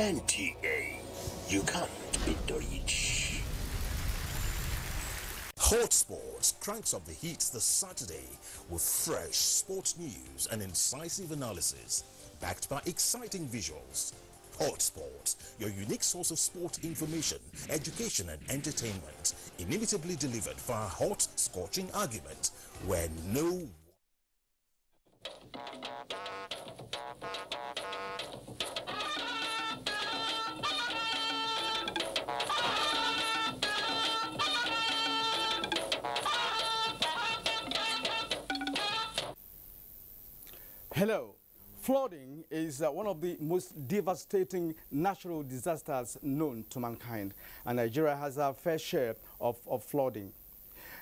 NTA, you can't beat the reach. Hot Sports cranks up the heat this Saturday with fresh sports news and incisive analysis, backed by exciting visuals. Hot Sports, your unique source of sport information, education and entertainment, inimitably delivered via hot, scorching argument, where no... Hello. Flooding is one of the most devastating natural disasters known to mankind, and Nigeria has a fair share of flooding.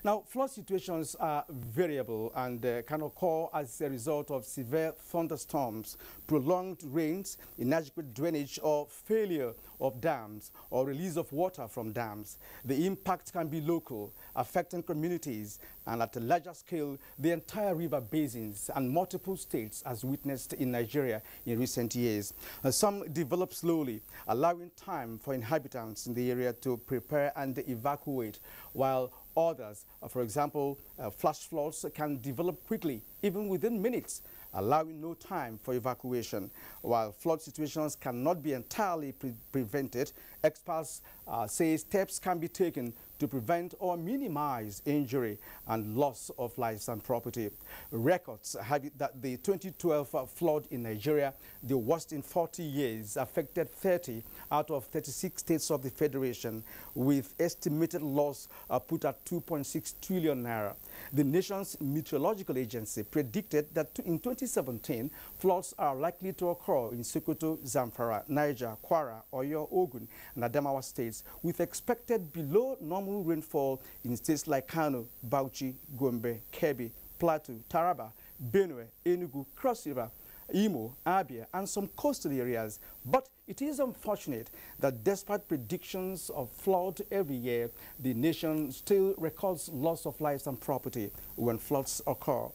Now, flood situations are variable and can occur as a result of severe thunderstorms, prolonged rains, inadequate drainage, or failure of dams or release of water from dams. The impact can be local, affecting communities, and at a larger scale, the entire river basins and multiple states as witnessed in Nigeria in recent years. Some develop slowly, allowing time for inhabitants in the area to prepare and evacuate, while others, for example, flash floods can develop quickly, even within minutes, allowing no time for evacuation. While flood situations cannot be entirely prevented, experts say steps can be taken to prevent or minimize injury and loss of lives and property. Records have it that the 2012 flood in Nigeria, the worst in 40 years, affected 30 out of 36 states of the Federation, with estimated loss put at 2.6 trillion naira. The nation's meteorological agency predicted that in 2017, floods are likely to occur in Sokoto, Zamfara, Niger, Kwara, Oyo, Ogun, and Adamawa states, with expected below normal rainfall in states like Kano, Bauchi, Gombe, Kebbi, Plateau, Taraba, Benue, Enugu, Cross River, Imo, Abia, and some coastal areas. But it is unfortunate that despite predictions of flood every year, the nation still records loss of lives and property when floods occur.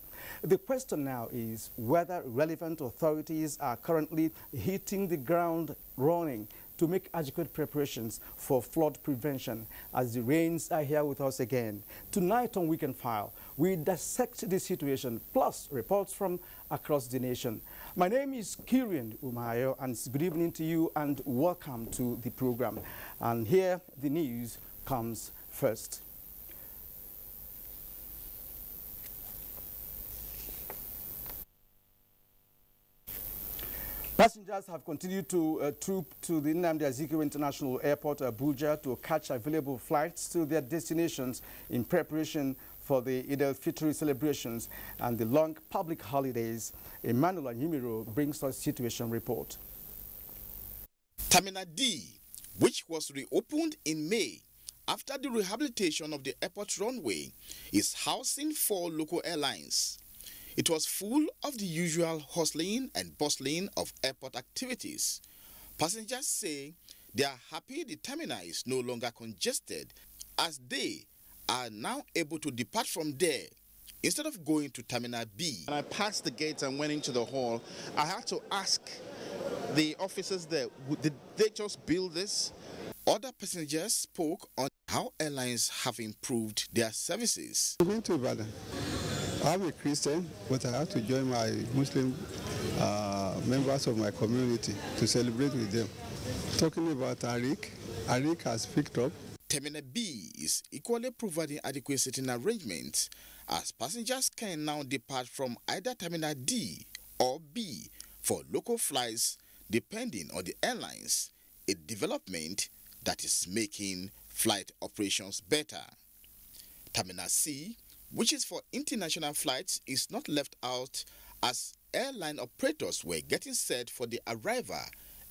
The question now is whether relevant authorities are currently hitting the ground running to make adequate preparations for flood prevention, as the rains are here with us again. Tonight on Weekend File, we dissect the situation, plus reports from across the nation. My name is Kirian Umayo, and it's good evening to you and welcome to the program. And here the news comes first. Passengers have continued to troop to the Nnamdi Azikiwe International Airport, Abuja, to catch available flights to their destinations in preparation for the Eid al-Fitr celebrations and the long public holidays. Emmanuel Anyimiro brings us situation report. Terminal D, which was reopened in May after the rehabilitation of the airport runway, is housing 4 local airlines. It was full of the usual hustling and bustling of airport activities. Passengers say they are happy the terminal is no longer congested, as they are now able to depart from there instead of going to Terminal B. When I passed the gate and went into the hall, I had to ask the officers there, did they just build this? Other passengers spoke on how airlines have improved their services. I'm going to Ibadan. I'm a Christian, but I have to join my Muslim members of my community to celebrate with them. Talking about Arik has picked up. Terminal B is equally providing adequate seating arrangements, as passengers can now depart from either Terminal D or B for local flights depending on the airlines, a development that is making flight operations better. Terminal C, which is for international flights, is not left out, as airline operators were getting set for the arrival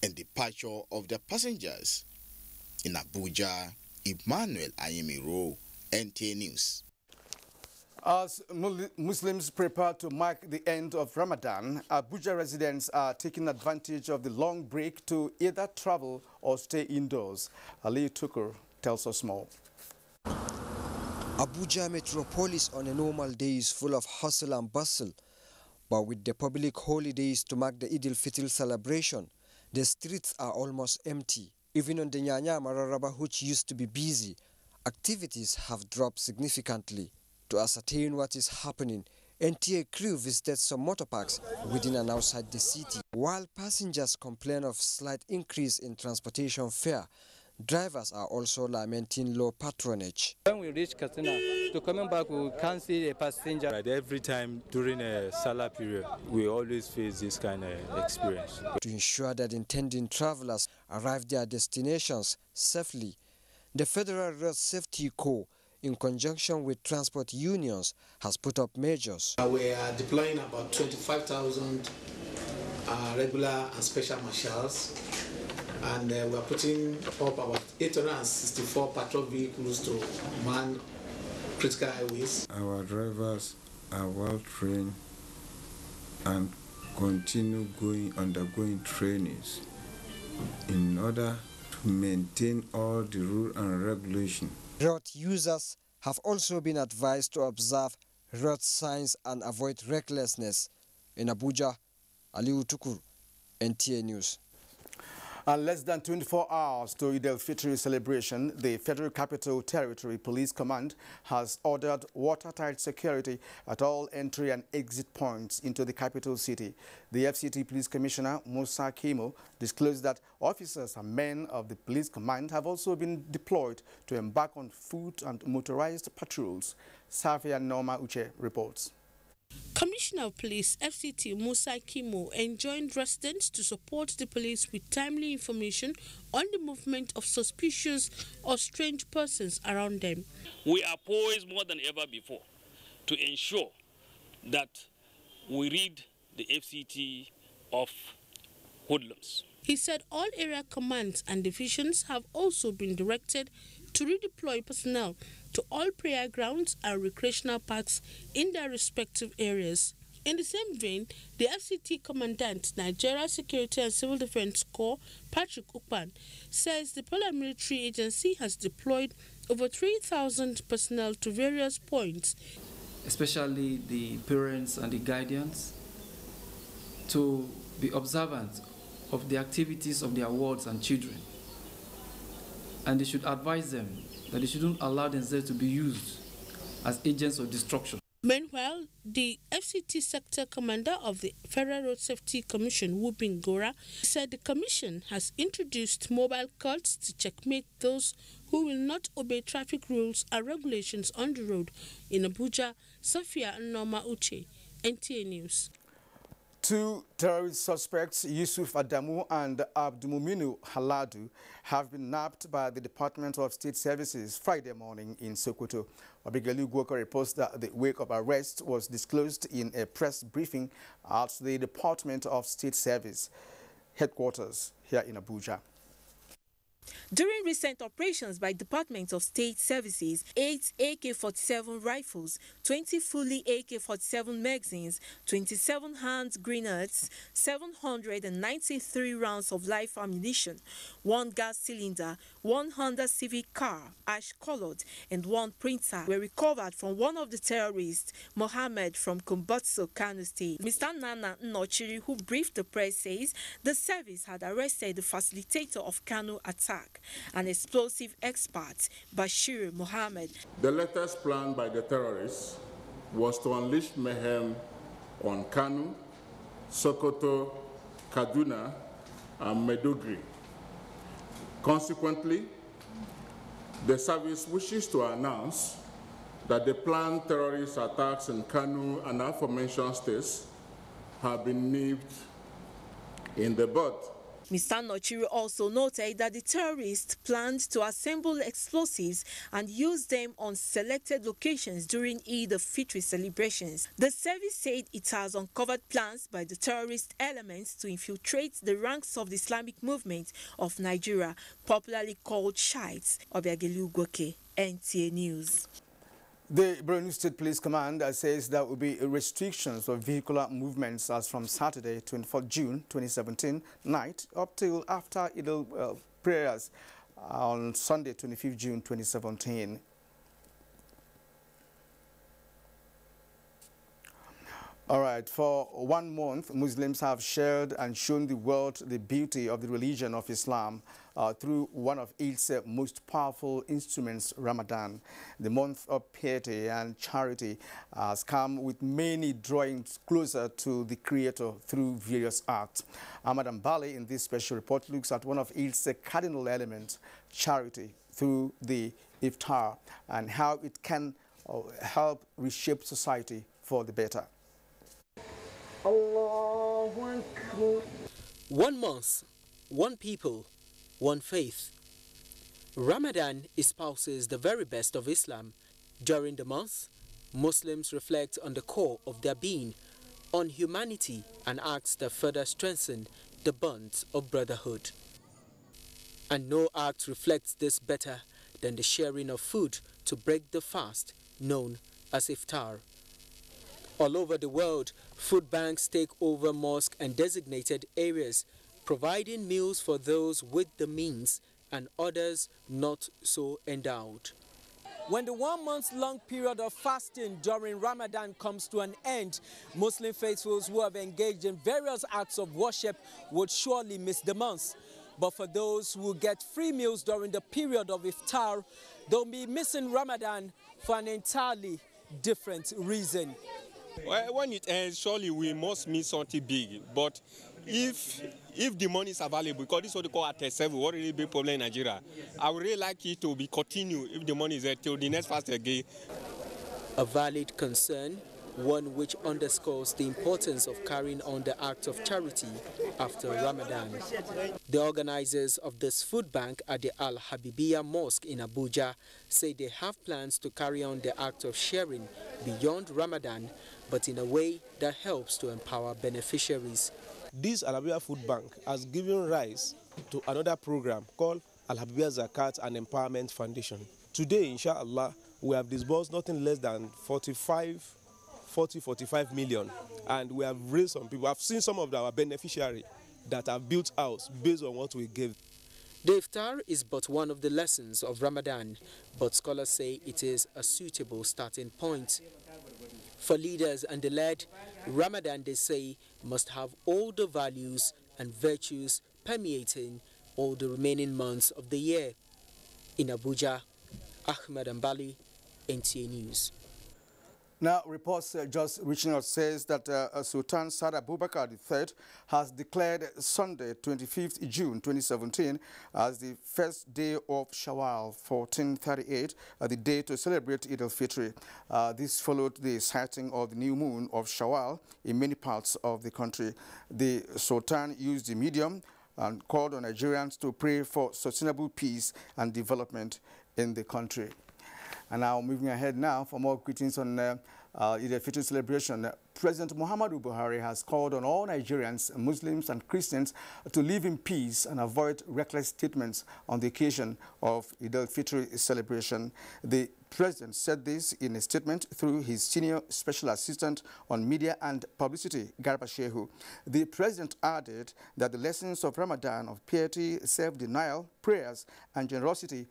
and departure of their passengers. In Abuja, Emmanuel Anyimiro, NTA News. As Muslims prepare to mark the end of Ramadan, Abuja residents are taking advantage of the long break to either travel or stay indoors. Ali Tukur tells us more. Abuja metropolis on a normal day is full of hustle and bustle, but with the public holidays to mark the Eid al-Fitr celebration, The streets are almost empty. Even on the Nyanya Mararaba, which used to be busy, activities have dropped significantly. To ascertain what is happening, NTA crew visited some motor parks within and outside the city. While passengers complain of slight increase in transportation fare, drivers are also lamenting low patronage. When we reach Katsina, to coming back, we can't see a passenger. Right, every time during a Salah period, we always face this kind of experience. To ensure that intending travelers arrive their destinations safely, the Federal Road Safety Corps, in conjunction with transport unions, has put up measures. We are deploying about 25,000 regular and special marshals, and we are putting up about 864 patrol vehicles to man critical highways. Our drivers are well trained and continue undergoing trainings in order to maintain all the rules and regulations. Road users have also been advised to observe road signs and avoid recklessness. In Abuja, Aliu Tukur, NTA News. And less than 24 hours to Eid al-Fitr celebration, the Federal Capital Territory Police Command has ordered watertight security at all entry and exit points into the capital city. The FCT Police Commissioner, Musa Kimo, disclosed that officers and men of the Police Command have also been deployed to embark on foot and motorized patrols. Safia Norma Uche reports. Commissioner of Police FCT Musa Kimo enjoined residents to support the police with timely information on the movement of suspicious or strange persons around them. We are poised more than ever before to ensure that we rid the FCT of hoodlums. He said all area commands and divisions have also been directed to redeploy personnel to all prayer grounds and recreational parks in their respective areas. In the same vein, the FCT Commandant, Nigeria Security and Civil Defense Corps, Patrick Ukpan, says the paramilitary agency has deployed over 3,000 personnel to various points, especially the parents and the guardians, to be observant of the activities of their wards and children. And they should advise them that they shouldn't allow themselves to be used as agents of destruction. Meanwhile, the FCT Sector Commander of the Federal Road Safety Commission, Wubin Gora, said the Commission has introduced mobile courts to checkmate those who will not obey traffic rules and regulations on the road. In Abuja, Safia Norma Uche, NTA News. Two terrorist suspects, Yusuf Adamu and Abdumuminu Haladu, have been nabbed by the Department of State Services Friday morning in Sokoto. Obigalu Gwoka reports that the wake of arrest was disclosed in a press briefing at the Department of State Service headquarters here in Abuja. During recent operations by Department of State Services, 8 AK-47 rifles, 20 fully AK-47 magazines, 27 hand grenades, 793 rounds of live ammunition, 1 gas cylinder, 1 Honda Civic car, ash-colored, and 1 printer were recovered from one of the terrorists, Mohammed from Kumbotso, Kano State. Mr. Nana Nnochiri, who briefed the press, says the service had arrested the facilitator of Kano attack, an explosive expert, Bashir Mohammed. The latest plan by the terrorists was to unleash mayhem on Kano, Sokoto, Kaduna, and Maiduguri. Consequently, the service wishes to announce that the planned terrorist attacks in Kano and aforementioned states have been nipped in the bud. Mr. Nnochiri also noted that the terrorists planned to assemble explosives and use them on selected locations during Eid al-Fitr celebrations. The service said it has uncovered plans by the terrorist elements to infiltrate the ranks of the Islamic movement of Nigeria, popularly called Shiites. Obiagelu Gwoke, NTA News. The Borno State Police Command says there will be restrictions for vehicular movements as from Saturday, 24 June 2017 night up till after Eid prayers on Sunday, 25 June 2017. All right, for 1 month, Muslims have shared and shown the world the beauty of the religion of Islam through one of its most powerful instruments, Ramadan. The month of piety and charity has come with many drawing closer to the Creator through various acts. Ahmad Ambali in this special report looks at one of its cardinal elements, charity, through the iftar and how it can help reshape society for the better. 1 month, one people, one faith. Ramadan espouses the very best of Islam. During the month, Muslims reflect on the core of their being, on humanity and acts that further strengthen the bonds of brotherhood. And no act reflects this better than the sharing of food to break the fast, known as iftar. All over the world, food banks take over mosques and designated areas, providing meals for those with the means and others not so endowed. When the 1 month-long period of fasting during Ramadan comes to an end, Muslim faithfuls who have engaged in various acts of worship would surely miss the month. But for those who get free meals during the period of iftar, they'll be missing Ramadan for an entirely different reason. Well, when it ends, surely we must miss something big. But if the money is available, because this is what they call at 7, what really big problem in Nigeria, I would really like it to be continued if the money is there till the next fast again. A valid concern, one which underscores the importance of carrying on the act of charity after Ramadan. The organizers of this food bank at the Al-Habibiyah Mosque in Abuja say they have plans to carry on the act of sharing beyond Ramadan, but in a way that helps to empower beneficiaries. This Al-Habibiyah Food Bank has given rise to another program called Al-Habibiyah Zakat and Empowerment Foundation. Today, inshallah, we have disbursed nothing less than 45 million, and we have raised some people. I've seen some of our beneficiaries that have built house based on what we gave. The iftar is but one of the lessons of Ramadan, but scholars say it is a suitable starting point. For leaders and the led, Ramadan, they say, must have all the values and virtues permeating all the remaining months of the year. In Abuja, Ahmad Ambali, NTA News. Now, reports just reaching us says that Sultan Saad Abubakar III has declared Sunday, 25th June 2017, as the first day of Shawwal 1438, the day to celebrate Eid al-Fitr. This followed the sighting of the new moon of Shawwal in many parts of the country. The Sultan used the medium and called on Nigerians to pray for sustainable peace and development in the country. And now, moving ahead now for more greetings on Eid al-Fitr celebration. President Muhammadu Buhari has called on all Nigerians, Muslims and Christians to live in peace and avoid reckless statements on the occasion of Eid al-Fitr celebration. The President said this in a statement through his senior special assistant on media and publicity, Garba Shehu. The President added that the lessons of Ramadan of piety, self-denial, prayers and generosity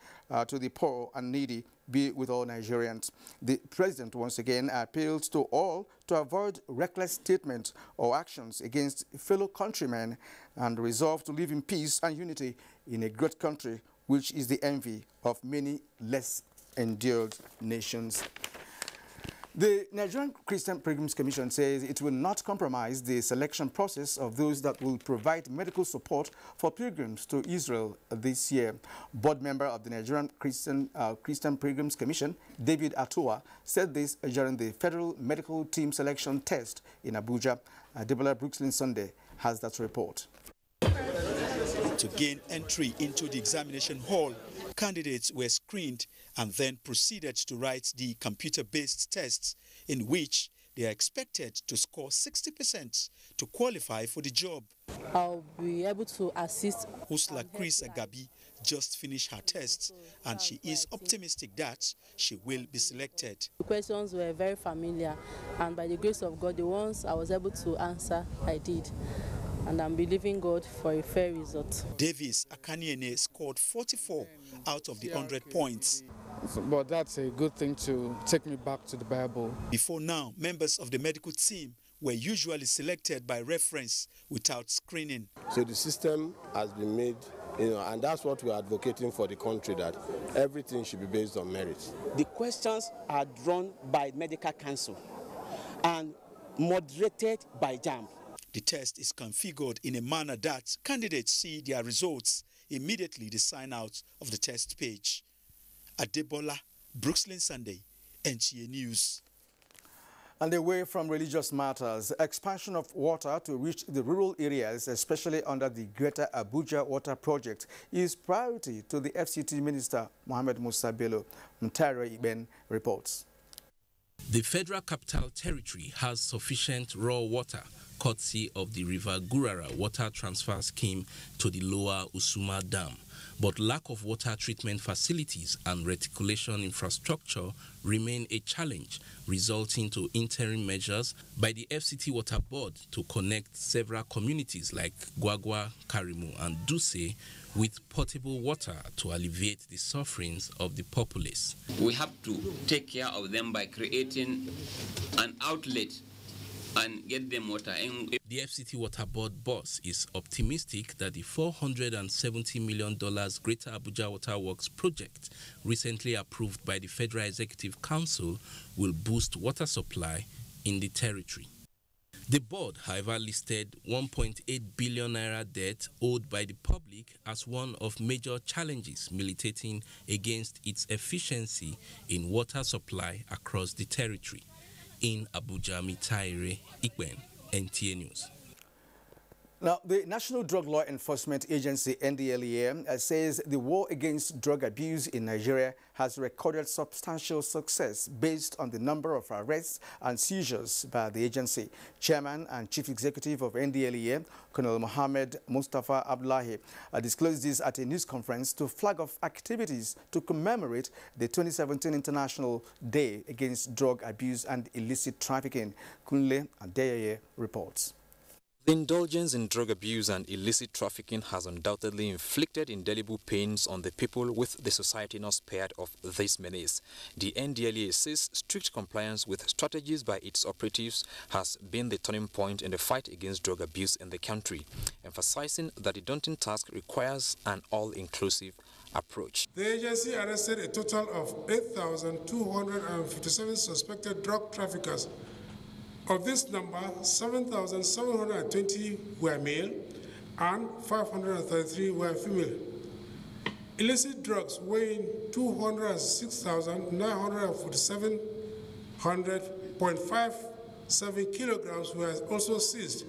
to the poor and needy be with all Nigerians. The President once again appealed to all to avoid reckless statements or actions against fellow countrymen and resolve to live in peace and unity in a great country, which is the envy of many less endured nations. The Nigerian Christian Pilgrims Commission says it will not compromise the selection process of those that will provide medical support for pilgrims to Israel this year. Board member of the Nigerian Christian Pilgrims Commission, David Atua, said this during the Federal Medical Team Selection Test in Abuja. Debola Brooklyn Sunday has that report. To gain entry into the examination hall, candidates were screened and then proceeded to write the computer-based tests in which they are expected to score 60% to qualify for the job. I'll be able to assist. Husla Chris Agabi just finished her tests and she is optimistic that she will be selected. The questions were very familiar and by the grace of God, the ones I was able to answer, I did. And I'm believing God for a fair result. Davis Akaniene scored 44 out of the 100 points. But that's a good thing to take me back to the Bible. Before now, members of the medical team were usually selected by reference without screening. So the system has been made, and that's what we're advocating for the country, that everything should be based on merit. The questions are drawn by Medical Council and moderated by JAMB. The test is configured in a manner that candidates see their results immediately they sign out of the test page. Adebola, Brooklyn Sunday, NTA News. And away from religious matters, expansion of water to reach the rural areas, especially under the Greater Abuja Water Project, is priority to the FCT Minister Mohammed Musa Bello. Mtare Iben reports. The Federal Capital Territory has sufficient raw water, courtesy of the River Gurara Water Transfer Scheme to the Lower Usuma Dam. But lack of water treatment facilities and reticulation infrastructure remain a challenge, resulting to interim measures by the FCT Water Board to connect several communities like Gwagwa, Karimu and Duse with potable water to alleviate the sufferings of the populace. We have to take care of them by creating an outlet and get them water. The FCT Water Board boss is optimistic that the $470 million Greater Abuja Water Works project, recently approved by the Federal Executive Council, will boost water supply in the territory. The board, however, listed 1.8 billion naira debt owed by the public as one of major challenges militating against its efficiency in water supply across the territory. In Abuja, Mitaire Ikben, NTA News. Now, the National Drug Law Enforcement Agency, NDLEA, says the war against drug abuse in Nigeria has recorded substantial success based on the number of arrests and seizures by the agency. Chairman and Chief Executive of NDLEA, Colonel Mohammed Mustafa Abdullahi, disclosed this at a news conference to flag off activities to commemorate the 2017 International Day Against Drug Abuse and Illicit Trafficking. Kunle Adeyeye reports. The indulgence in drug abuse and illicit trafficking has undoubtedly inflicted indelible pains on the people, with the society not spared of this menace. The NDLEA says strict compliance with strategies by its operatives has been the turning point in the fight against drug abuse in the country, emphasizing that the daunting task requires an all-inclusive approach. The agency arrested a total of 8,257 suspected drug traffickers. Of this number, 7,720 were male and 533 were female. Illicit drugs weighing 206,947.57 kilograms were also seized.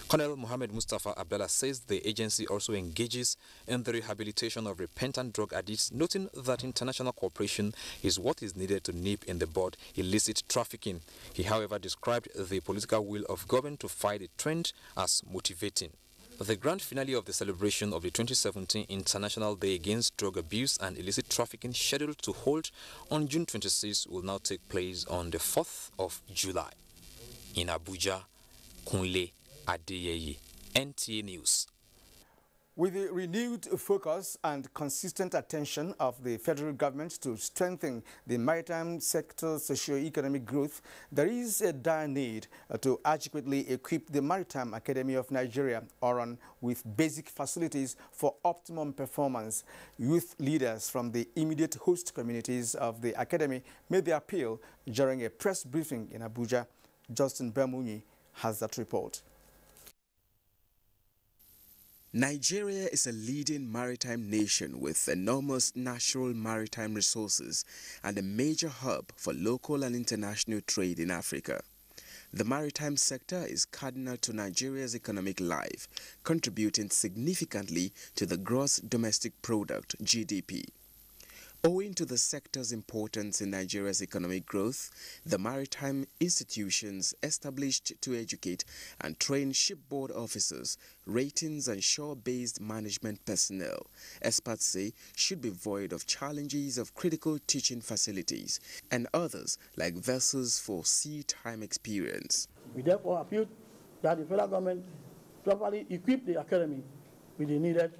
Colonel Mohammed Mustafa Abdullah says the agency also engages in the rehabilitation of repentant drug addicts, noting that international cooperation is what is needed to nip in the bud illicit trafficking. He, however, described the political will of government to fight the trend as motivating. The grand finale of the celebration of the 2017 International Day Against Drug Abuse and Illicit Trafficking, scheduled to hold on June 26, will now take place on the 4th of July. In Abuja, Kunle Adeyeye, NTA News. With the renewed focus and consistent attention of the federal government to strengthen the maritime sector's socio-economic growth, there is a dire need to adequately equip the Maritime Academy of Nigeria, ORAN, with basic facilities for optimum performance. Youth leaders from the immediate host communities of the academy made the appeal during a press briefing in Abuja. Justin Bermuni has that report. Nigeria is a leading maritime nation with enormous natural maritime resources and a major hub for local and international trade in Africa. The maritime sector is cardinal to Nigeria's economic life, contributing significantly to the gross domestic product, GDP. Owing to the sector's importance in Nigeria's economic growth, the maritime institutions established to educate and train shipboard officers, ratings and shore-based management personnel, experts say, should be void of challenges of critical teaching facilities and others like vessels for sea time experience. We therefore appeal that the federal government properly equip the academy with the needed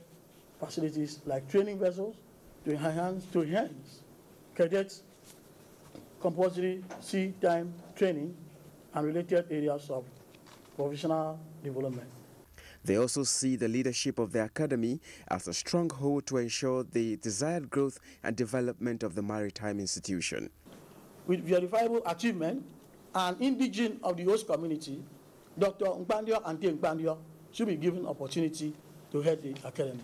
facilities like training vessels, to enhance cadets' compulsory sea time training and related areas of professional development. They also see the leadership of the academy as a stronghold to ensure the desired growth and development of the maritime institution. With verifiable achievement and indigene of the host community, Dr. Nkpandio and T. Nkpandio should be given opportunity to head the academy.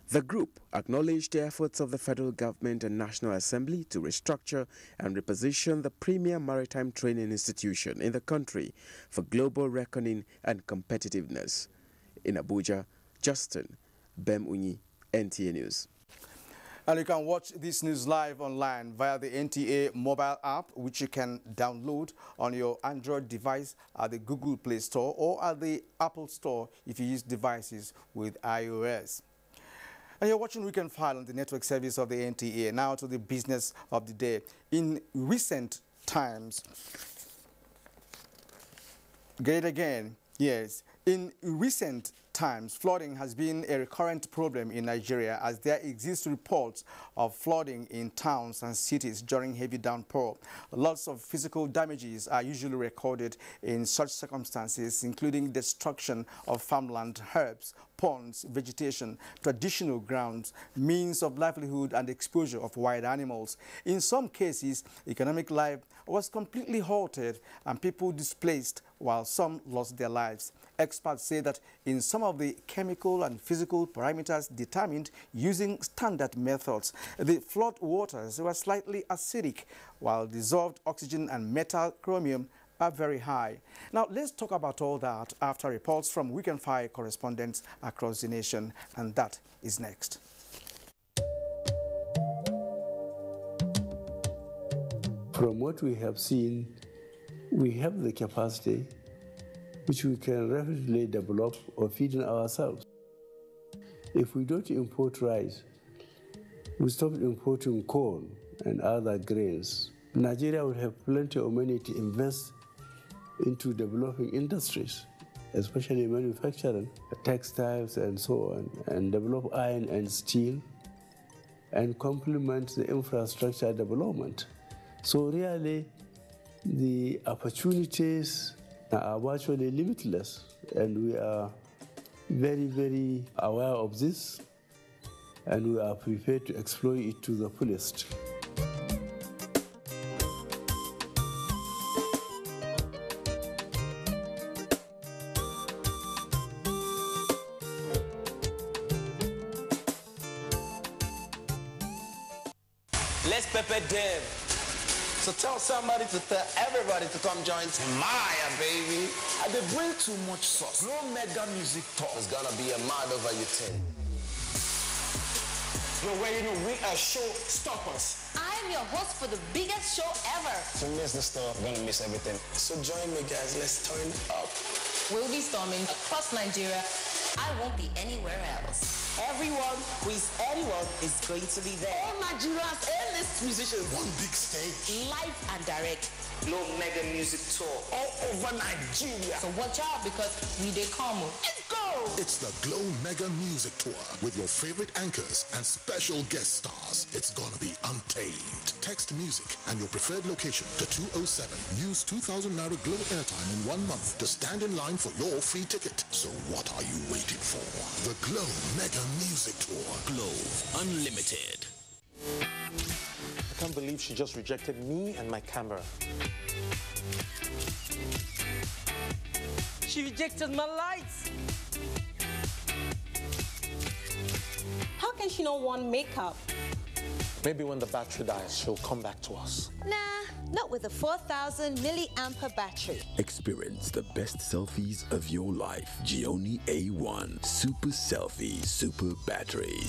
The group acknowledged the efforts of the federal government and National Assembly to restructure and reposition the premier maritime training institution in the country for global reckoning and competitiveness. In Abuja, Justin Bemunyi, NTA News. And you can watch this news live online via the NTA mobile app, which you can download on your Android device at the Google Play Store or at the Apple Store if you use devices with iOS. And you're watching Weekend File on the network service of the NTA. Now to the business of the day. In recent times, in recent times, flooding has been a recurrent problem in Nigeria as there exist reports of flooding in towns and cities during heavy downpour. Lots of physical damages are usually recorded in such circumstances, including destruction of farmland, herbs, ponds, vegetation, traditional grounds, means of livelihood, and exposure of wild animals. In some cases, economic life was completely halted and people displaced, while some lost their lives. Experts say that in some of the chemical and physical parameters determined using standard methods, the flood waters were slightly acidic, while dissolved oxygen and metal chromium are very high. Now, let's talk about all that after reports from Weekend File correspondents across the nation, and that is next. From what we have seen, we have the capacity which we can rapidly develop or feed in ourselves. If we don't import rice, we stop importing corn and other grains, Nigeria will have plenty of money to invest into developing industries, especially manufacturing, textiles and so on, and develop iron and steel, and complement the infrastructure development. So really, the opportunities are virtually limitless, and we are very, very aware of this, and we are prepared to exploit it to the fullest. Let's pepper them. So tell somebody to tell everybody to come join Maya, baby. And they bring too much sauce. No mega music talk. It's gonna be a mad over your 10. Yo, where you know we are showstoppers. I'm your host for the biggest show ever. If you miss the stuff, you're gonna miss everything. So join me, guys. Let's turn up. We'll be storming across Nigeria. I won't be anywhere else. Everyone who is anyone is going to be there. All Nigeria's A-list musicians. One big stage. Live and direct. No mega music tour. All over Nigeria. So watch out because we dey come. Let's go! It's the Glow Mega Music Tour with your favorite anchors and special guest stars. It's gonna be untamed. Text music and your preferred location to 207. Use 2,000 Naira Glow airtime in 1 month to stand in line for your free ticket. So what are you waiting for? The Glow Mega Music Tour. Glow Unlimited. I can't believe she just rejected me and my camera. She rejected my lights. How can she not want makeup? Maybe when the battery dies, she'll come back to us. Nah, not with a 4,000 milliampere battery. Experience the best selfies of your life. Gioni A1 Super Selfie Super Battery.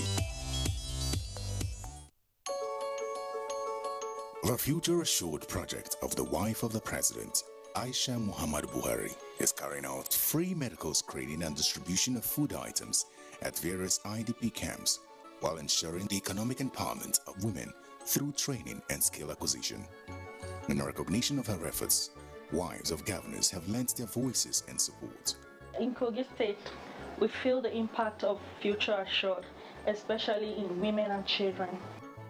The Future Assured project of the wife of the president, Aisha Muhammad Buhari, is carrying out free medical screening and distribution of food items at various IDP camps while ensuring the economic empowerment of women through training and skill acquisition. In recognition of her efforts, wives of governors have lent their voices in support. In Kogi State, we feel the impact of Future Assured, especially in women and children.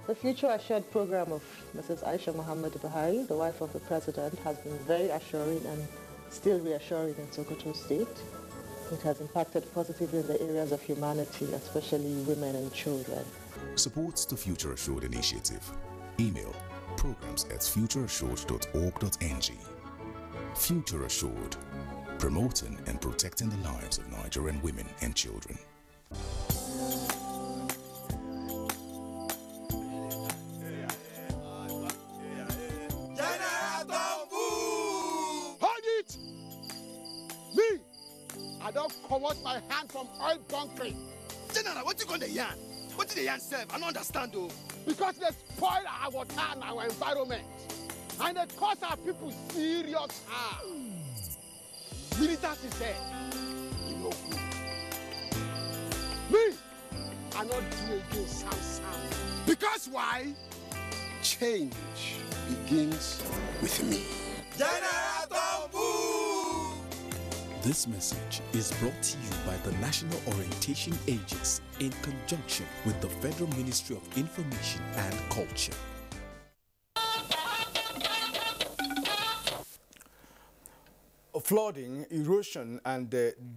The Future Assured program of Mrs. Aisha Muhammad Buhari, the wife of the president, has been very assuring and still reassuring in Sokoto State. It has impacted positively in the areas of humanity, especially women and children. Supports the Future Assured initiative. Email programs@futureassured.org.ng. Future Assured, promoting and protecting the lives of Nigerian women and children. I don't cover my hand from oil bunkering. General, what you gonna yarn? What did the yarn serve? I don't understand though. Because they spoil our water and our environment. And they cause our people serious harm. Militants is there. You know good. Me, I not do again Sam. Because why? Change begins with me. General Tombu! This message is brought to you by the National Orientation Agency in conjunction with the Federal Ministry of Information and Culture. Flooding, erosion, and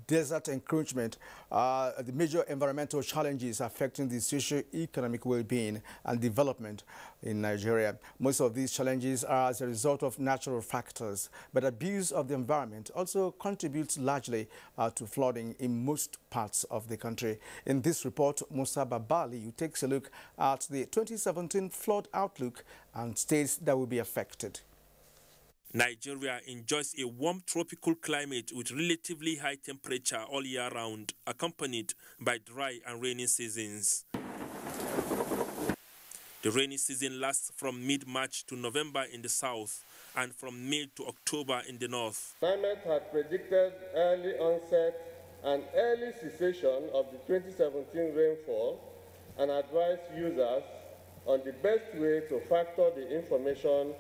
desert encroachment are the major environmental challenges affecting the socio-economic well-being and development in Nigeria. Most of these challenges are as a result of natural factors, but abuse of the environment also contributes largely to flooding in most parts of the country. In this report, Musa Babali takes a look at the 2017 flood outlook and states that will be affected. Nigeria enjoys a warm tropical climate with relatively high temperature all year round, accompanied by dry and rainy seasons. The rainy season lasts from mid-March to November in the south and from May to October in the north. Climate had predicted early onset and early cessation of the 2017 rainfall and advised users on the best way to factor the information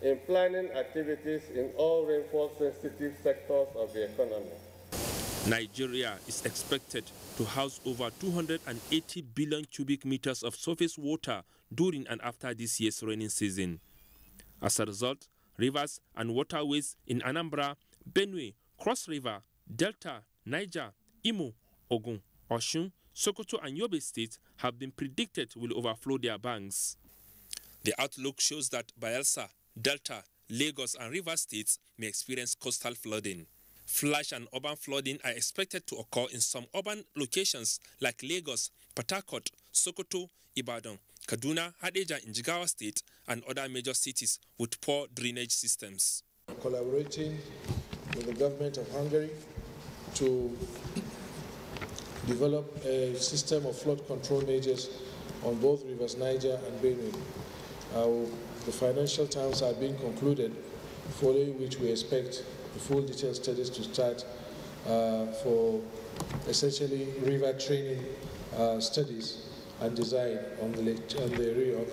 in planning activities in all rainfall-sensitive sectors of the economy. Nigeria is expected to house over 280 billion cubic meters of surface water during and after this year's rainy season. As a result, rivers and waterways in Anambra, Benue, Cross River, Delta, Niger, Imo, Ogun, Osun, Sokoto and Yobe states have been predicted will overflow their banks. The outlook shows that Bayelsa, Delta, Lagos and River states may experience coastal flooding. Flash and urban flooding are expected to occur in some urban locations like Lagos, Port Harcourt, Sokoto, Ibadan, Kaduna, Hadeja in Jigawa State and other major cities with poor drainage systems. Collaborating with the government of Hungary to develop a system of flood control measures on both rivers Niger and Benue. The financial terms are being concluded, following which we expect the full detailed studies to start for essentially river training studies and design on the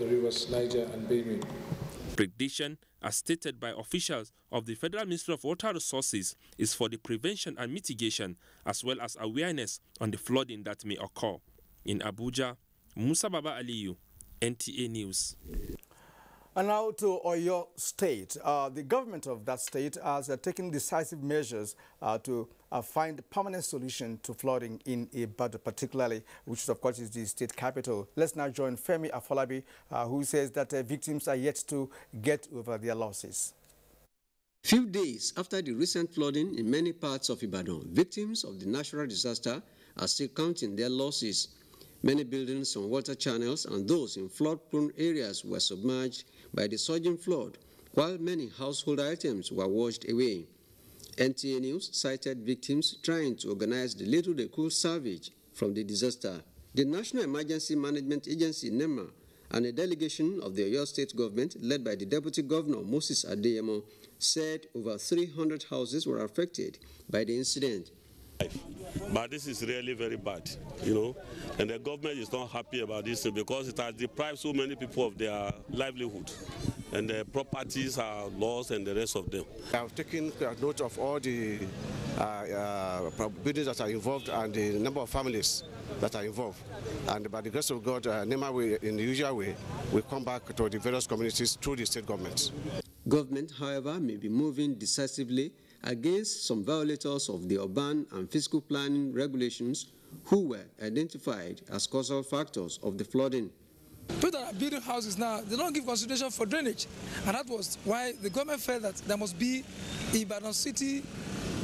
rivers Niger and Benue. Prediction, as stated by officials of the Federal Ministry of Water Resources, is for the prevention and mitigation as well as awareness on the flooding that may occur. In Abuja, Musa Baba Aliyu, NTA News. And now to Oyo State. The government of that state has taken decisive measures to find a permanent solution to flooding in Ibadan, particularly, which of course is the state capital. Let's now join Femi Afolabi, who says that victims are yet to get over their losses. Few days after the recent flooding in many parts of Ibadan, victims of the natural disaster are still counting their losses. Many buildings on water channels and those in flood-prone areas were submerged by the surging flood, while many household items were washed away. NTA News cited victims trying to organize the little they could salvage from the disaster. The National Emergency Management Agency, NEMA, and a delegation of the Oyo State government, led by the Deputy Governor Moses Adeyemo, said over 300 houses were affected by the incident. But this is really very bad, you know, and the government is not happy about this because it has deprived so many people of their livelihood, and their properties are lost and the rest of them. I have taken note of all the buildings that are involved and the number of families that are involved. And by the grace of God, NEMA will, in the usual way, will come back to the various communities through the state government. Government, however, may be moving decisively against some violators of the urban and physical planning regulations who were identified as causal factors of the flooding. People that are building houses now, they don't give consideration for drainage. And that was why the government felt that there must be Ibadan City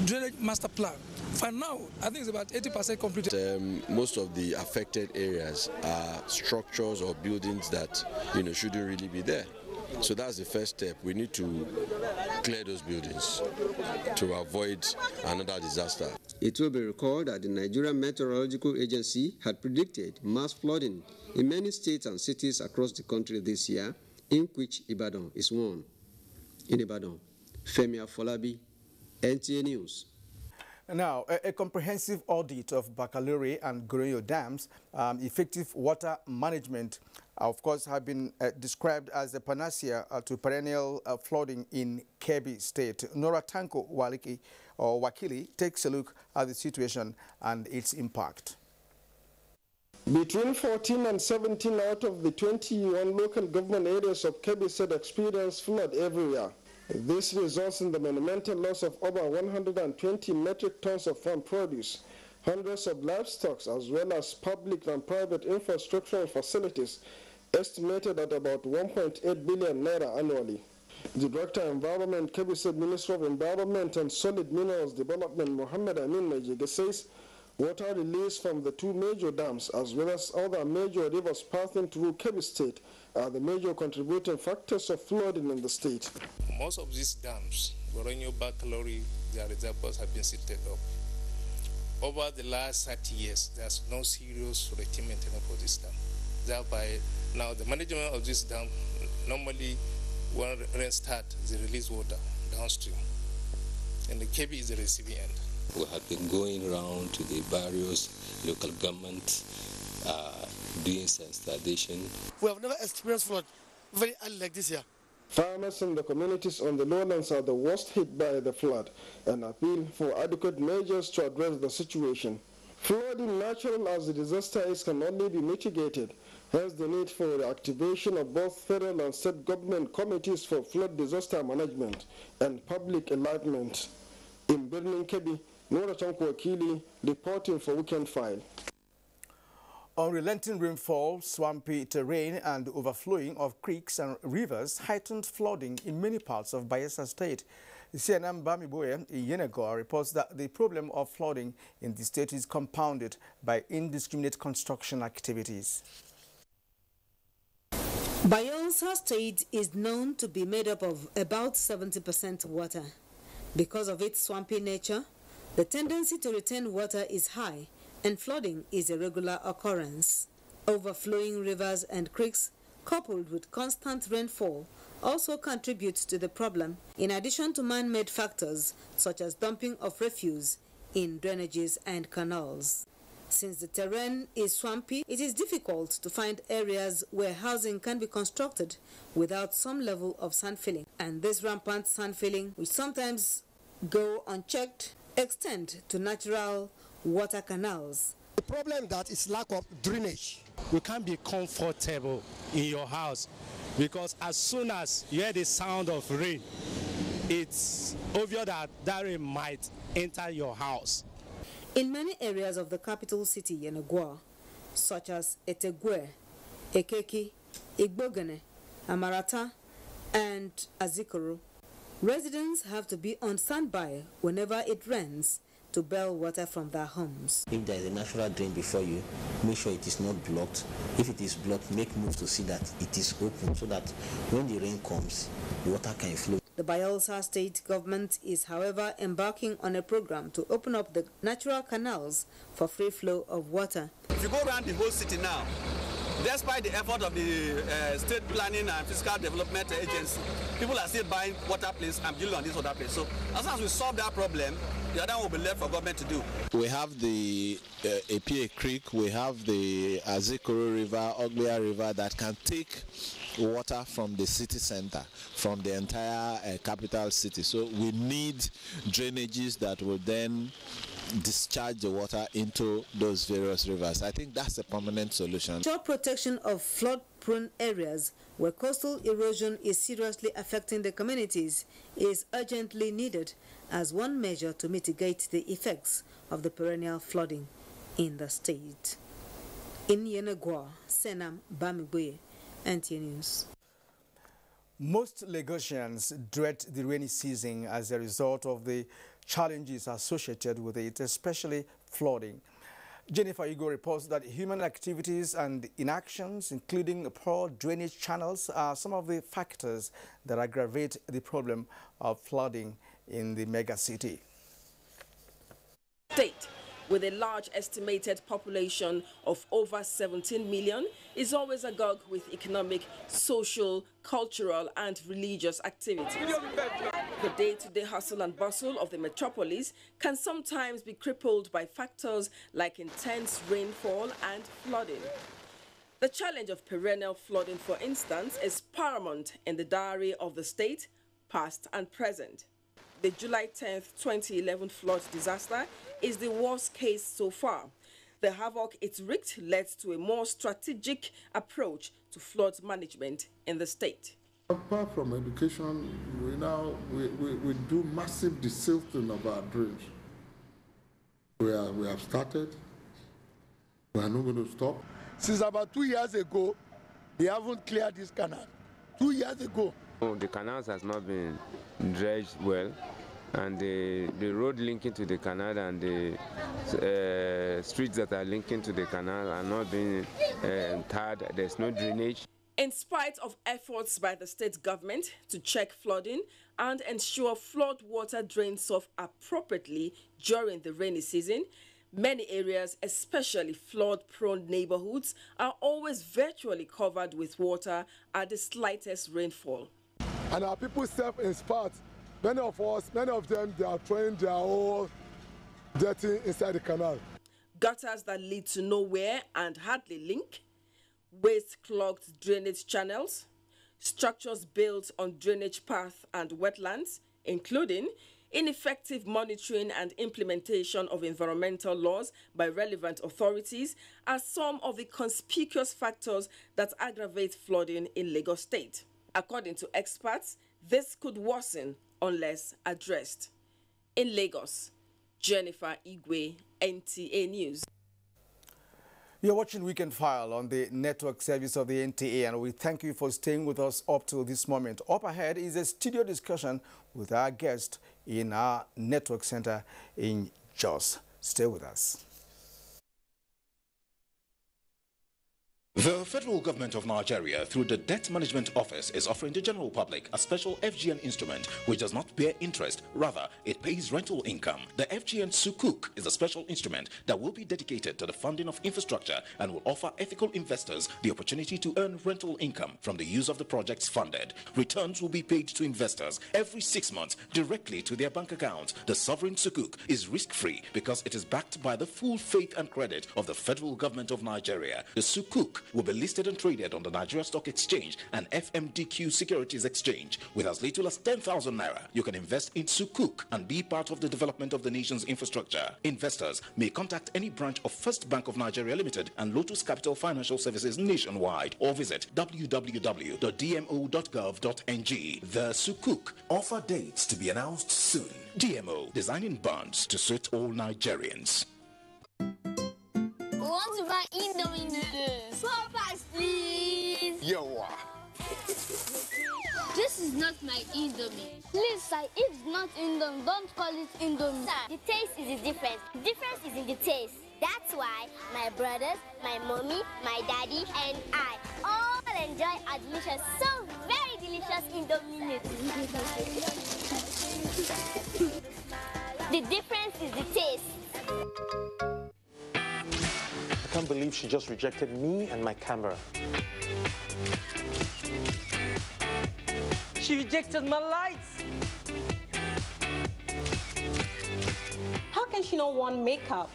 drainage master plan. For now, I think it's about 80% completed. Most of the affected areas are structures or buildings that shouldn't really be there. So that's the first step. We need to clear those buildings to avoid another disaster. It will be recalled that the Nigerian Meteorological Agency had predicted mass flooding in many states and cities across the country this year, in which Ibadan is one. In Ibadan, Femi Afolabi, NTA News. Now, a comprehensive audit of Bakalore and Goronyo dams, effective water management, of course, have been described as a panacea to perennial flooding in Kebbi State. Nora Tanko Wakili takes a look at the situation and its impact. Between 14 and 17 out of the 21 local government areas of Kebbi State experience flood everywhere. This results in the monumental loss of over 120 metric tons of farm produce, hundreds of livestock, as well as public and private infrastructural facilities, estimated at about 1.8 billion naira annually. The Director of Environment, Kebbi State Minister of Environment and Solid Minerals Development, Mohammed Amin Majiga, says water released from the two major dams, as well as other major rivers passing through Kebbi State, are the major contributing factors of flooding in the state. Most of these dams, Goronyo, Bakalore, their reservoirs have been sealed up. Over the last 30 years, there's no serious routine maintenance for this dam. Thereby, now the management of this dam, normally when rain starts, they release water downstream. And the Kebbi is the receiving end. We have been going around to the various local governments, doing sensitization. We have never experienced flood very early like this year. Farmers in the communities on the lowlands are the worst hit by the flood and appeal for adequate measures to address the situation. Flooding, natural as the disaster is, can only be mitigated. Hence the need for the activation of both federal and state government committees for flood disaster management and public enlightenment. In Birnin Kebbi, Nora Tanko Wakili reporting for Weekend File. Unrelenting rainfall, swampy terrain and overflowing of creeks and rivers heightened flooding in many parts of Bayelsa State. CNN Bamiboye Yenegor reports that the problem of flooding in the state is compounded by indiscriminate construction activities. Bayelsa State is known to be made up of about 70% water. Because of its swampy nature, the tendency to retain water is high, and flooding is a regular occurrence. Overflowing rivers and creeks, coupled with constant rainfall, also contributes to the problem, in addition to man-made factors such as dumping of refuse in drainages and canals. Since the terrain is swampy, it is difficult to find areas where housing can be constructed without some level of sand filling. And this rampant sand filling, which sometimes go unchecked, extend to natural water canals. The problem that is lack of drainage. You can't be comfortable in your house because as soon as you hear the sound of rain, it's obvious that that rain might enter your house. In many areas of the capital city, Yenegua, such as Etegwe, Ekeki, Igbogene, Amarata, and Azikoro, residents have to be on standby whenever it rains to bail water from their homes. If there is a natural drain before you, make sure it is not blocked. If it is blocked, make moves to see that it is open so that when the rain comes, water can flow. The Bayelsa state government is, however, embarking on a program to open up the natural canals for free flow of water. If you go around the whole city now, despite the effort of the State Planning and Fiscal Development Agency, people are still buying water place and building on this water place. So as soon as we solve that problem, the other one will be left for government to do. We have the APA Creek, we have the Azikoro River, Ogbea River that can take water from the city center, from the entire capital city. So we need drainages that will then discharge the water into those various rivers. I think that's a permanent solution. Shore protection of flood-prone areas where coastal erosion is seriously affecting the communities is urgently needed as one measure to mitigate the effects of the perennial flooding in the state. In Yenagua, Senam Bamigwe, NTA News. Most Lagosians dread the rainy season as a result of the challenges associated with it, especially flooding. Jennifer Igo reports that human activities and inactions, including poor drainage channels, are some of the factors that aggravate the problem of flooding in the mega city. State, with a large estimated population of over 17 million, is always agog with economic, social, cultural and religious activities. The day-to-day hustle and bustle of the metropolis can sometimes be crippled by factors like intense rainfall and flooding. The challenge of perennial flooding, for instance, is paramount in the diary of the state, past and present. The July 10th, 2011 flood disaster is the worst case so far. The havoc it wreaked led to a more strategic approach to flood management in the state. Apart from education, we do massive desilting of our drains. We have started. We are not going to stop. Since about 2 years ago, they haven't cleared this canal. 2 years ago. The canals has not been dredged well, and the road linking to the canal and the streets that are linking to the canal are not being tarred. There's no drainage. In spite of efforts by the state government to check flooding and ensure flood water drains off appropriately during the rainy season, many areas, especially flood-prone neighborhoods, are always virtually covered with water at the slightest rainfall. And our people self-inspired. Many of them, they are throwing their whole dirty inside the canal. Gutters that lead to nowhere and hardly link, waste-clogged drainage channels, structures built on drainage paths and wetlands, including ineffective monitoring and implementation of environmental laws by relevant authorities, are some of the conspicuous factors that aggravate flooding in Lagos State. According to experts, this could worsen unless addressed. In Lagos, Jennifer Igwe, NTA News. You're watching Weekend File on the network service of the NTA, and we thank you for staying with us up to this moment. Up ahead is a studio discussion with our guest in our network center in Jos. Stay with us. The federal government of Nigeria, through the Debt Management Office, is offering the general public a special FGN instrument which does not bear interest. Rather, it pays rental income. The FGN Sukuk is a special instrument that will be dedicated to the funding of infrastructure and will offer ethical investors the opportunity to earn rental income from the use of the projects funded. Returns will be paid to investors every 6 months directly to their bank account. The sovereign Sukuk is risk-free because it is backed by the full faith and credit of the federal government of Nigeria. The Sukuk will be listed and traded on the Nigeria Stock Exchange and FMDQ Securities Exchange. With as little as 10,000 naira, you can invest in Sukuk and be part of the development of the nation's infrastructure. Investors may contact any branch of First Bank of Nigeria Limited and Lotus Capital Financial Services nationwide, or visit www.dmo.gov.ng. The Sukuk. Offer dates to be announced soon. DMO, designing bonds to suit all Nigerians. We want to buy Indomie noodles. 4 packs, please. Yo. This is not my Indomie. Please, sir, if it's not Indomie, don't call it Indomie. Sir, the taste is the difference. The difference is in the taste. That's why my brothers, my mommy, my daddy, and I all enjoy our delicious, so very delicious Indomie noodles. The difference is the taste. I can't believe she just rejected me and my camera. She rejected my lights. How can she not want makeup?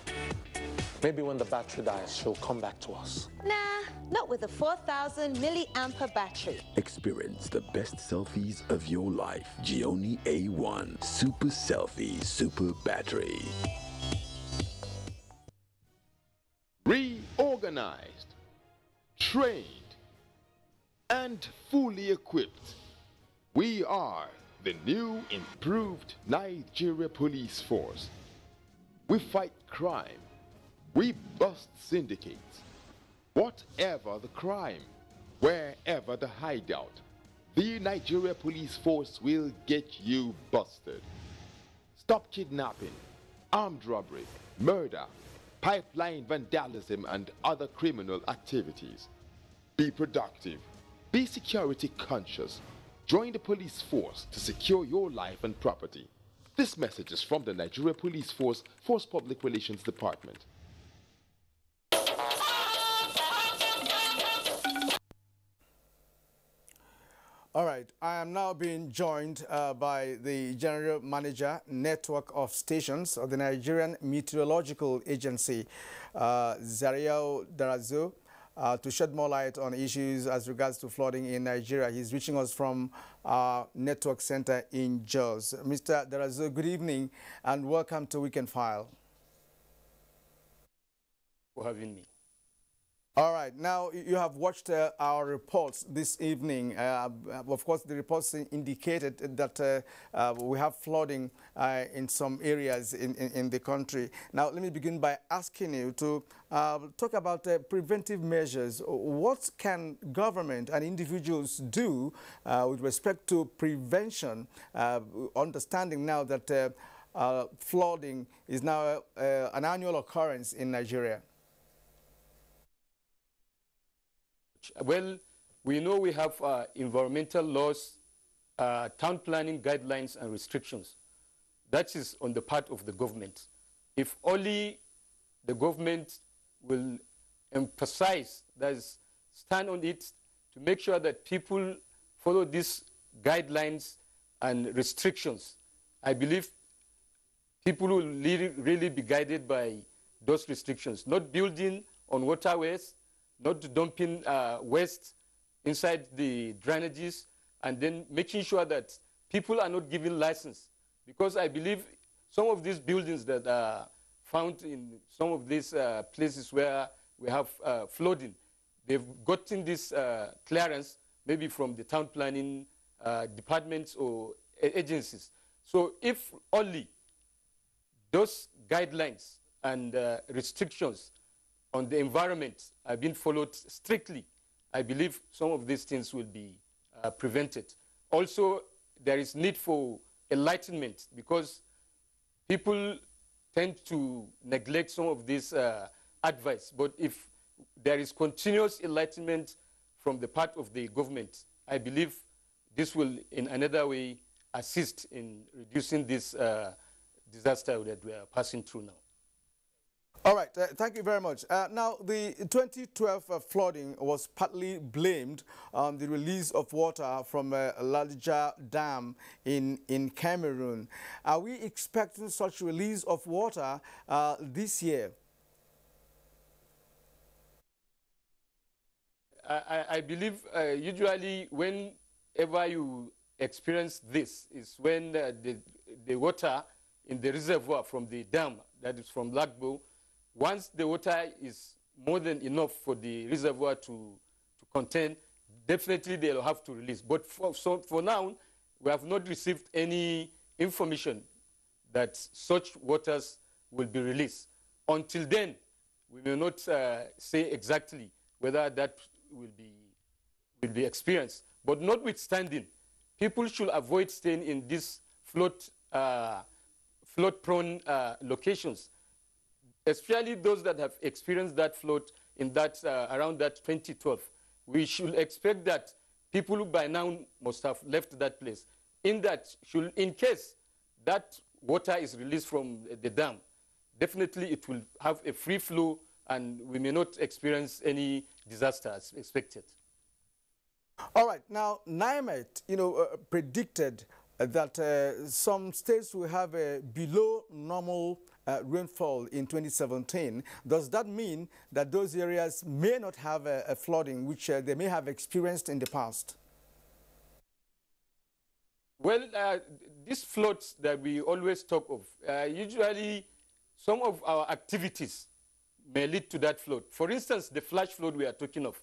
Maybe when the battery dies, she'll come back to us. Nah, not with a 4,000 milliampere battery. Experience the best selfies of your life. Gioni A1 Super Selfie Super Battery. organized, trained, and fully equipped. We are the new improved Nigeria Police Force. We fight crime. We bust syndicates. Whatever the crime, wherever the hideout, the Nigeria Police Force will get you busted. Stop kidnapping, armed robbery, murder, pipeline vandalism, and other criminal activities. Be productive. Be security conscious. Join the police force to secure your life and property. This message is from the Nigeria Police Force Public Relations Department. All right, I am now being joined by the General Manager, Network of Stations of the Nigerian Meteorological Agency, Zariel Darazo, to shed more light on issues as regards to flooding in Nigeria. He's reaching us from our network center in Jos. Mr. Darazo, good evening and welcome to Weekend File. For having me. All right, now you have watched our reports this evening. Of course, the reports indicated that we have flooding in some areas in the country. Now, let me begin by asking you to talk about preventive measures. What can government and individuals do with respect to prevention, understanding now that flooding is now an annual occurrence in Nigeria? Well, we know we have environmental laws, town planning guidelines and restrictions. That is on the part of the government. If only the government will emphasize, that is, stand on it to make sure that people follow these guidelines and restrictions, I believe people will really be guided by those restrictions, not building on waterways, not dumping waste inside the drainages, and then making sure that people are not given license. Because I believe some of these buildings that are found in some of these places where we have flooding, they've gotten this clearance maybe from the town planning departments or agencies. So if only those guidelines and restrictions on the environment are being followed strictly, I believe some of these things will be prevented. Also, there is need for enlightenment because people tend to neglect some of this advice. But if there is continuous enlightenment from the part of the government, I believe this will in another way assist in reducing this disaster that we are passing through now. All right, thank you very much. Now, the 2012 flooding was partly blamed on the release of water from a larger dam in Cameroon. Are we expecting such release of water this year? I believe usually whenever you experience this is when the water in the reservoir from the dam, that is from Lagbo, once the water is more than enough for the reservoir to contain, definitely they'll have to release. But for now, we have not received any information that such waters will be released. Until then, we may not say exactly whether that will be experienced. But notwithstanding, people should avoid staying in these flood-prone locations, especially those that have experienced that flood in that around that 2012. We should expect that people by now must have left that place. In case that water is released from the dam, definitely it will have a free flow and we may not experience any disaster as expected. All right, now NIMET, predicted that some states will have a below normal rainfall in 2017. Does that mean that those areas may not have a flooding which they may have experienced in the past? Well, these floods that we always talk of, usually some of our activities may lead to that flood. For instance, the flash flood we are talking of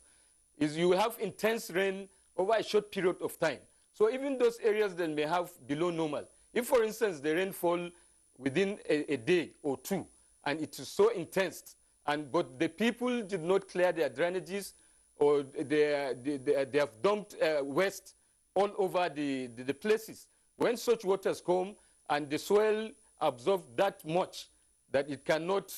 is you have intense rain over a short period of time. So even those areas that may have below normal, if, for instance, the rainfall within a day or two, and it is so intense, but the people did not clear their drainages, or they have dumped waste all over the places. When such waters come and the soil absorbs that much that it cannot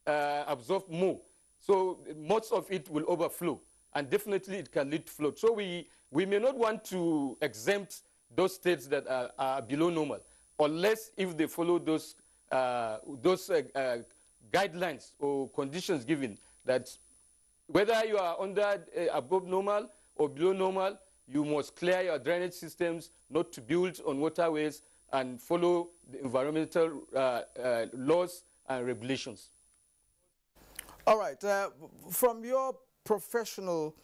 absorb more, so most of it will overflow, and definitely it can lead to flood. So we may not want to exempt those states that are below normal, unless if they follow those guidelines or conditions given, that whether you are under above normal or below normal, you must clear your drainage systems, not to build on waterways, and follow the environmental laws and regulations. All right. From your professional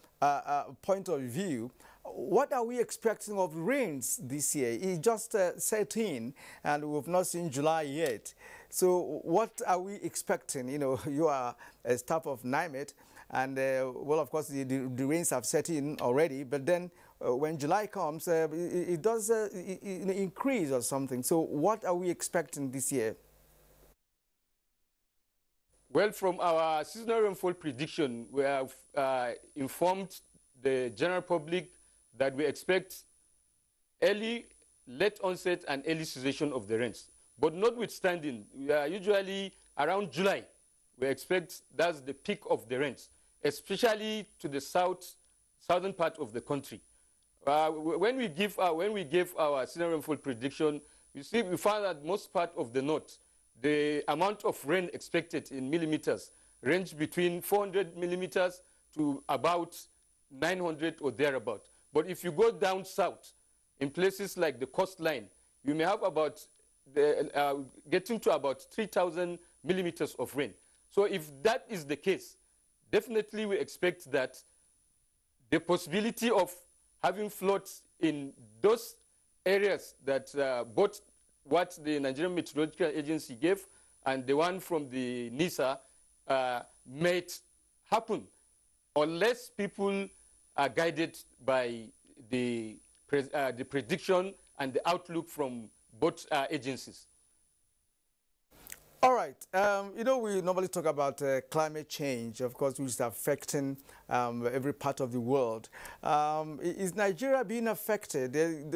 point of view, what are we expecting of rains this year? It just set in, and we've not seen July yet. So what are we expecting? You know, you are a staff of NIMET, and well, of course, the rains have set in already, but then when July comes, it does increase or something. So what are we expecting this year? Well, from our seasonal rainfall prediction, we have informed the general public that we expect early, late onset and early cessation of the rains. But notwithstanding, we are usually around July. We expect that's the peak of the rains, especially to the southern part of the country. When we gave our seasonal rainfall prediction, we found that most part of the north, the amount of rain expected in millimeters range between 400 millimeters to about 900 or thereabout. But if you go down south, in places like the coastline, you may have about getting to about 3,000 millimeters of rain. So if that is the case, definitely we expect that the possibility of having floods in those areas that both what the Nigerian Meteorological Agency gave and the one from the NISA may happen, unless people are guided by the prediction and the outlook from both agencies. All right. You know, we normally talk about climate change, of course, which is affecting every part of the world. Is Nigeria being affected?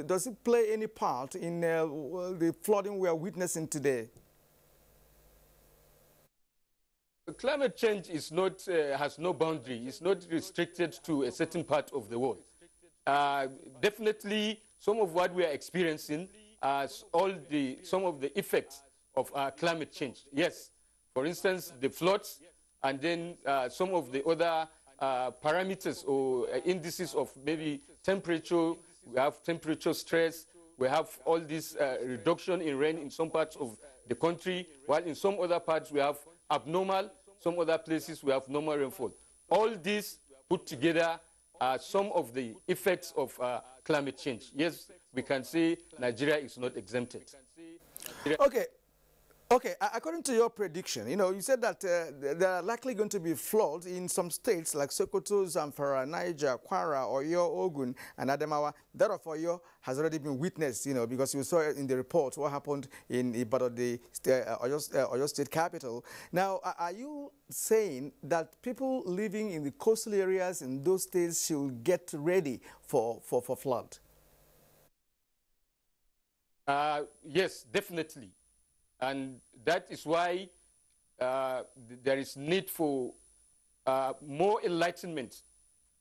Does it play any part in the flooding we are witnessing today? Climate change is not, has no boundary. It's not restricted to a certain part of the world. Definitely, some of what we are experiencing are some of the effects of climate change. Yes, for instance, the floods, and then some of the other parameters or indices of maybe temperature. We have temperature stress. We have all this reduction in rain in some parts of the country, while in some other parts we have abnormal, some other places we have normal rainfall. All these put together are some of the effects of climate change. Yes, we can say Nigeria is not exempted. Okay. Okay, according to your prediction, you know, you said that there are likely going to be floods in some states like Sokoto, Zamfara, Niger, Kwara, Oyo, Ogun, and Adamawa. That of Oyo has already been witnessed, you know, because you saw it in the report what happened in Ibadan, the Oyo state capital. Now, are you saying that people living in the coastal areas in those states should get ready for flood? Yes, definitely. And that is why there is need for more enlightenment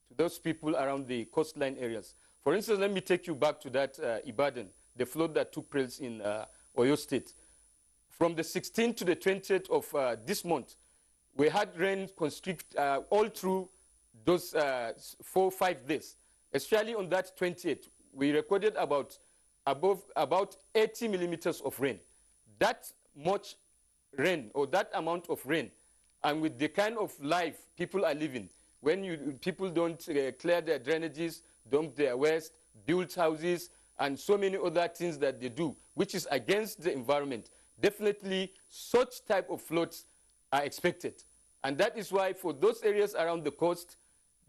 to those people around the coastline areas. For instance, let me take you back to that Ibadan, the flood that took place in Oyo State. From the 16th to the 20th of this month, we had rain constrict all through those 4 or 5 days. Especially on that 20th, we recorded about 80 millimeters of rain. That much rain, or that amount of rain, and with the kind of life people are living, when people don't clear their drainages, dump their waste, build houses, and so many other things that they do, which is against the environment, definitely such type of floods are expected. And that is why for those areas around the coast,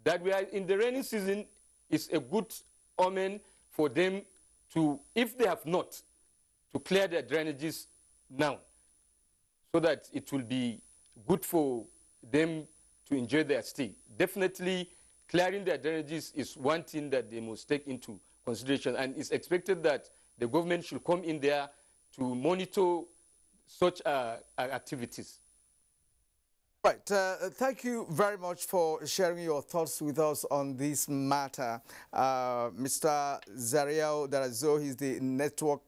that we are in the rainy season is a good omen for them to, if they have not, to clear their drainages now, so that it will be good for them to enjoy their stay. Definitely, clearing their drainages is one thing that they must take into consideration, and it's expected that the government should come in there to monitor such activities. Right. Thank you very much for sharing your thoughts with us on this matter. Mr. Zariel Darazo, he's the network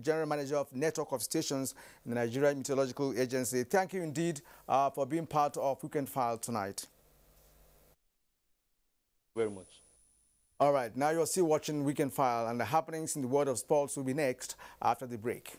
general manager of Network of Stations in the Nigerian Meteorological Agency. Thank you indeed for being part of Weekend File tonight. Very much. All right. Now you're still watching Weekend File, and the happenings in the world of sports will be next after the break.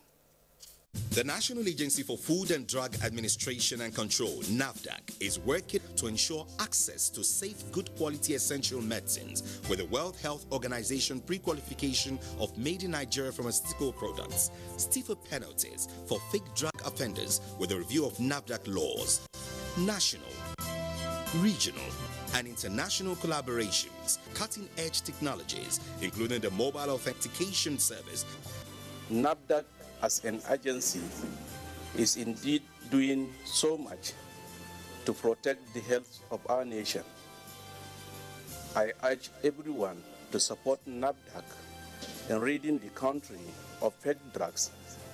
The National Agency for Food and Drug Administration and Control, NAFDAC, is working to ensure access to safe, good quality essential medicines with the World Health Organization pre-qualification of made in Nigeria pharmaceutical products, stiffer penalties for fake drug offenders with a review of NAFDAC laws, national, regional, and international collaborations, cutting-edge technologies, including the mobile authentication service. NAFDAC as an agency is indeed doing so much to protect the health of our nation. I urge everyone to support NAFDAC in ridding the country of fake drugs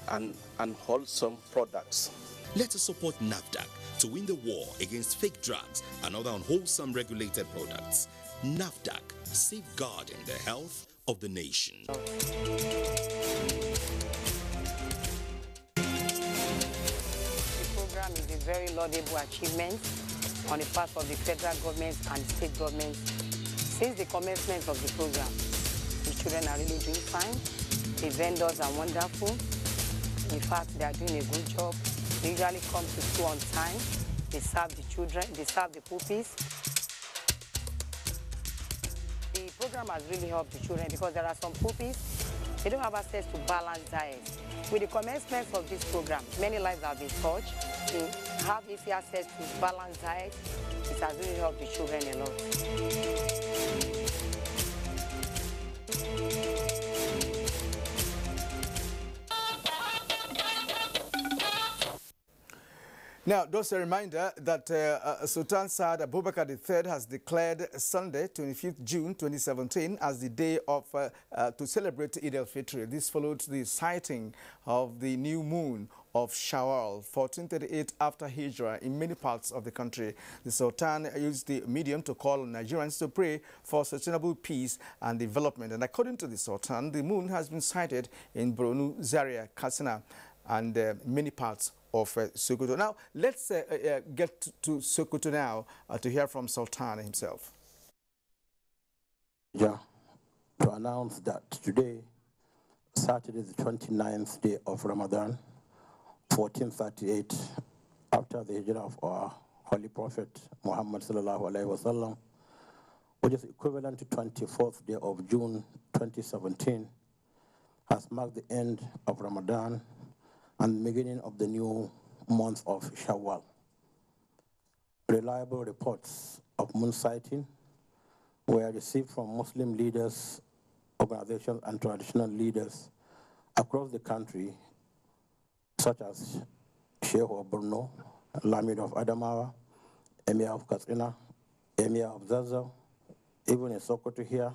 and unwholesome products. Let us support NAFDAC to win the war against fake drugs and other unwholesome regulated products. NAFDAC, safeguarding the health of the nation. Is a very laudable achievement on the part of the federal government and state governments. Since the commencement of the program, the children are really doing fine. The vendors are wonderful. In fact, they are doing a good job. They usually come to school on time. They serve the children, they serve the puppies. The program has really helped the children because there are some puppies, they don't have access to balanced diet. With the commencement of this program, many lives have been touched. To have easy access to balanced diet, it has really helped the children a lot. Now, just a reminder that Sultan Saad Abubakar III has declared Sunday, 25th June 2017, as the day of to celebrate Eid al-Fitr. This followed the sighting of the new moon of Shawwal, 1438 after Hijrah in many parts of the country. The Sultan used the medium to call on Nigerians to pray for sustainable peace and development. And according to the Sultan, the moon has been sighted in Borno, Zaria, Katsina, and many parts of Sokoto. Now, let's get to Sokoto now to hear from Sultan himself. Yeah, to announce that today, Saturday, the 29th day of Ramadan, 1438, after the hijrah of our Holy Prophet Muhammad sallallahu alaihi wasallam, which is equivalent to 24th day of June 2017, has marked the end of Ramadan and the beginning of the new month of Shawwal. Reliable reports of moon sighting were received from Muslim leaders, organizations, and traditional leaders across the country, such as Sheikh of Borno, Lamid of Adamawa, Emir of Katsina, Emir of Zaza. Even in Sokoto here,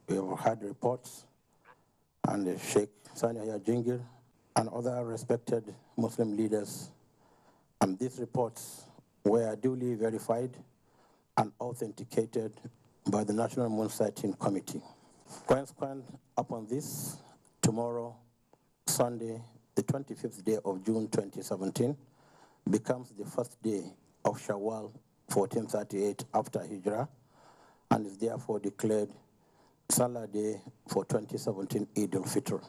we have had reports, and Sheikh Sani Jingir, and other respected Muslim leaders. And these reports were duly verified and authenticated by the National Moon Sighting Committee. Consequent upon this, tomorrow, Sunday, the 25th day of June 2017, becomes the first day of Shawwal 1438 after Hijrah, and is therefore declared Salah Day for 2017 Eid al-Fitr.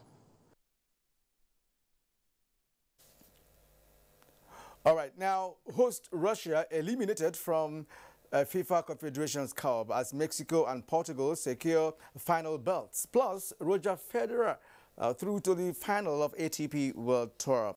All right, now, host Russia eliminated from FIFA Confederations Cup as Mexico and Portugal secure final belts. Plus, Roger Federer through to the final of ATP World Tour.